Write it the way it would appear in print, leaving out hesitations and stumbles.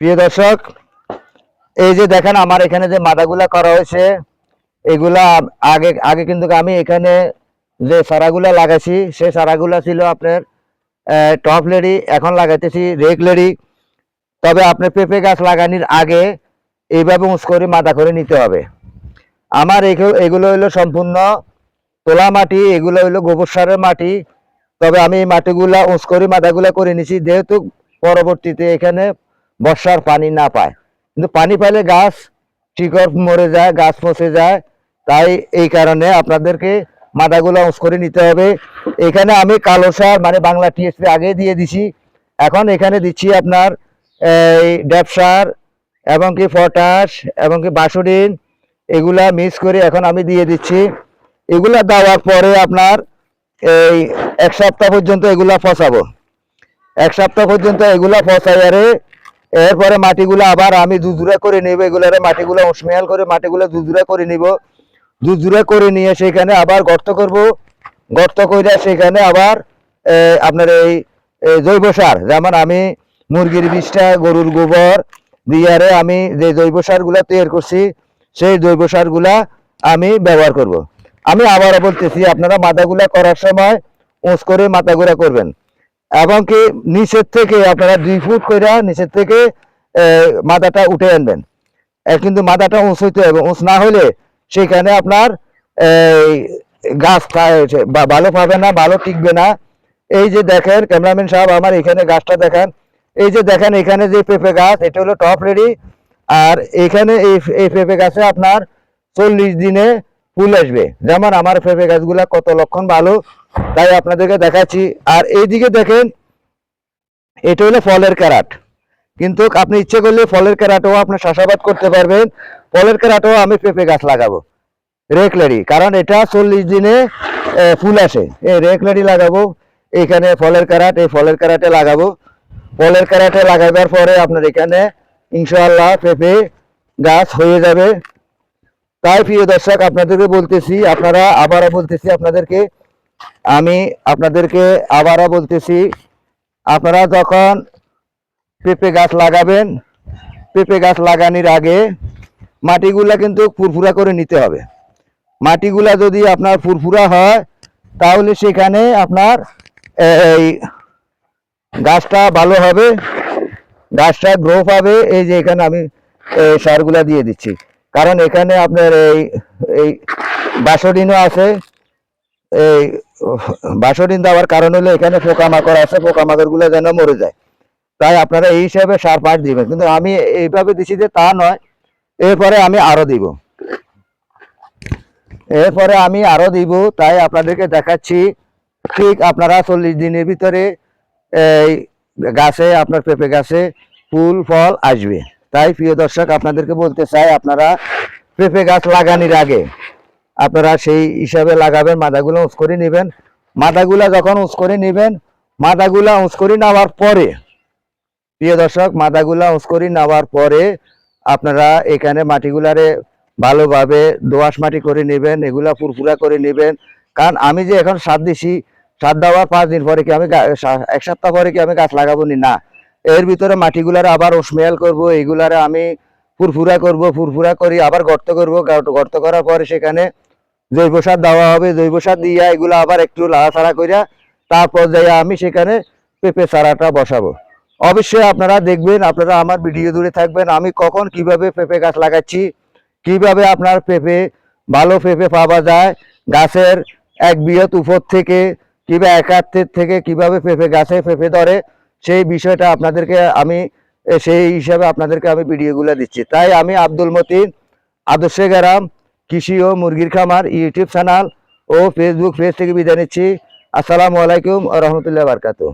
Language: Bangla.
প্রিয় দর্শক, এই যে দেখেন আমার এখানে যে মাদাগুলা করা হয়েছে, এগুলা আগে আগে কিন্তু আমি এখানে যে চারাগুলা লাগাইছি সেই চারাগুলা ছিল আপনার টপ লেডি, এখন লাগাইতেছি রেক লেডি। তবে আপনার পেঁপে গাছ লাগানোর আগে এইভাবে উঁচ করে মাদা করে নিতে হবে। আমার এগুলো হইলো সম্পূর্ণ তোলা মাটি, এগুলো হইলো গোবর সারের মাটি। তবে আমি এই মাটিগুলা উঁচ করে মাদাগুলা করে নিছি, যেহেতু পরবর্তীতে এখানে বর্ষার পানি না পায়, কিন্তু পানি পাইলে গাছ শিকড় মরে যায়, গাছ পচে যায়। তাই এই কারণে আপনাদেরকে মাদাগুলো উঁচ করে নিতে হবে। এখানে আমি কালো সার মানে বাংলা টিএসপি আগে দিয়ে দিছি, এখন এখানে দিচ্ছি আপনার এই ড্যাপ সার এবং কি পটাশ এবং কি বাসুডিন, এগুলা মিক্স করে এখন আমি দিয়ে দিচ্ছি। এগুলা দেওয়ার পরে আপনার এই এক সপ্তাহ পর্যন্ত এগুলা ফসাবো। এক সপ্তাহ পর্যন্ত এগুলা ফসাইয়ারে এরপরে মাটিগুলো আবার আমি দুধুরা করে নেব। এগুলারে মাটিগুলো উসমেয়াল করে মাটিগুলো দুধুরা করে নিব। দুধুরা করে নিয়ে সেখানে আবার গর্ত করব। গর্ত করে সেখানে আবার আপনার এই জৈব সার, যেমন আমি মুরগির বিষটা, গরুর গোবর দিয়ারে আমি যে জৈব সারগুলা তৈরি করছি সেই জৈব সারগুলা আমি ব্যবহার করব। আমি আবারও বলতেছি, আপনারা মাদাগুলা করার সময় উঁচ করে মাথাগুলা করবেন এবং কি নিচের থেকে আপনারা 2 ফুট করে নিচের থেকে মাদাটা উঠে আনবেন। কিন্তু মাদাটা উঁচ হইতে হবে, উঁচ না হলে সেখানে আপনার গাছ ভালো পাবে না, ভালো টিকবে না। এই যে দেখেন ক্যামেরাম্যান সাহেব, আমার এখানে গাছটা দেখেন। এই যে দেখেন এখানে যে পেঁপে গাছ, এটা হলো টপ রেডি। আর এখানে এই পেঁপে গাছে আপনার 40 দিনে ফুল আসবে। যেমন আমার পেঁপে গাছগুলা কত লক্ষণ ভালো, তাই আপনাদেরকে দেখাচ্ছি। আর এইদিকে দেখেন, এটা হলো ফলের ক্যারাট, কিন্তু আপনি ইচ্ছে করলে ফলের ক্যারাটও আপনার চাষাবাদ করতে পারবেন। ফলের ক্যারাটও আমি পেঁপে গাছ লাগাবো রেকলারি, কারণ এটা 40 দিনে ফুল আসে। এই রেকলারি লাগাবো, এখানে ফলের ক্যারাট, এই ফলের ক্যারাটে লাগাবো। ফলের ক্যারাটে লাগাবার পরে আপনার এখানে ইনশাআল্লাহ পেঁপে গাছ হয়ে যাবে। তাই প্রিয় দর্শক, আপনাদেরকে বলতেছি, আপনারা আবারও বলতেছি আপনাদেরকে, আমি আপনাদেরকে আবারও বলতেছি, আপনারা যখন পেঁপে গাছ লাগাবেন, পেঁপে গাছ লাগানোর আগে মাটিগুলা কিন্তু ফুরফুরা করে নিতে হবে। মাটিগুলা যদি আপনার ফুরফুরা হয় তাহলে সেখানে আপনার এই গাছটা ভালো হবে, গাছটা গ্রো পাবে। এই যে এখানে আমি সারগুলা দিয়ে দিচ্ছি, কারণ এখানে আপনার এই বাসডিনও আছে। এই বাসডিন দেওয়ার কারণ হলো এখানে পোকামাকড় আছে, পোকামাকড় গুলো যেন মরে যায়। তাই আপনারা এই হিসাবে সার পাট দিবেন, কিন্তু আমি এইভাবে দিচ্ছি যে তা নয়। এরপরে আমি আরো দিব, তাই আপনাদেরকে দেখাচ্ছি। ঠিক আপনারা 40 দিনের ভিতরে এই গাছে, আপনার পেঁপে গাছে ফুল ফল আসবে। তাই প্রিয় দর্শক, আপনাদেরকে বলতে চাই, আপনারা পেঁপে গাছ লাগানোর আগে আপনারা সেই হিসাবে লাগাবেন, মাদাগুলো উঁচ করে নেবেন। মাদাগুলা যখন উঁচ করে নেবেন, মাদাগুলা উঁচ করে নেওয়ার পরে প্রিয় দর্শক, মাদাগুলা উঁচ করে নেওয়ার পরে আপনারা এখানে মাটিগুলারে ভালোভাবে দোআঁশ মাটি করে নেবেন, এগুলা ফুরফুরা করে নেবেন। কারণ আমি যে এখন সার দিছি, সার দেওয়ার 5 দিন পরে কি আমি 1 সপ্তাহ পরে কি আমি গাছ লাগাবো না। এর ভিতরে মাটিগুলারে আবার উসমেয়াল করব, এগুলারে আমি ফুরফুরা করব, ফুরফুরা করি আবার গর্ত করব। গর্ত করার পরে সেখানে জৈব সার দেওয়া হবে, জৈব সার দিয়ে এগুলো আবার একটু লাড়াচাড়া করিয়া তারপর যাইয়া আমি সেখানে পেঁপে চারাটা বসাবো। অবশ্যই আপনারা দেখবেন, আপনারা আমার ভিডিও দূরে থাকবেন, আমি কখন কিভাবে পেঁপে গাছ লাগাচ্ছি, কিভাবে আপনার পেঁপে ভালো পেঁপে পাওয়া যায় গাছের এক বৃহৎ উপর থেকে, কিংবা একাত্তের থেকে কিভাবে পেঁপে গাছে পেঁপে ধরে, সেই বিষয়টা আপনাদেরকে আমি সেই হিসাবে আপনাদেরকে আমি ভিডিওগুলো দিচ্ছি। তাই আমি আব্দুল মতিন, আদর্শ গ্রাম কৃষি ও মুরগির খামার ইউটিউব চ্যানেল ও ফেসবুক পেজ থেকে বিদায় নিচ্ছি। আসসালামু আলাইকুম ওয়া রাহমাতুল্লাহি ওয়া বারাকাতুহু।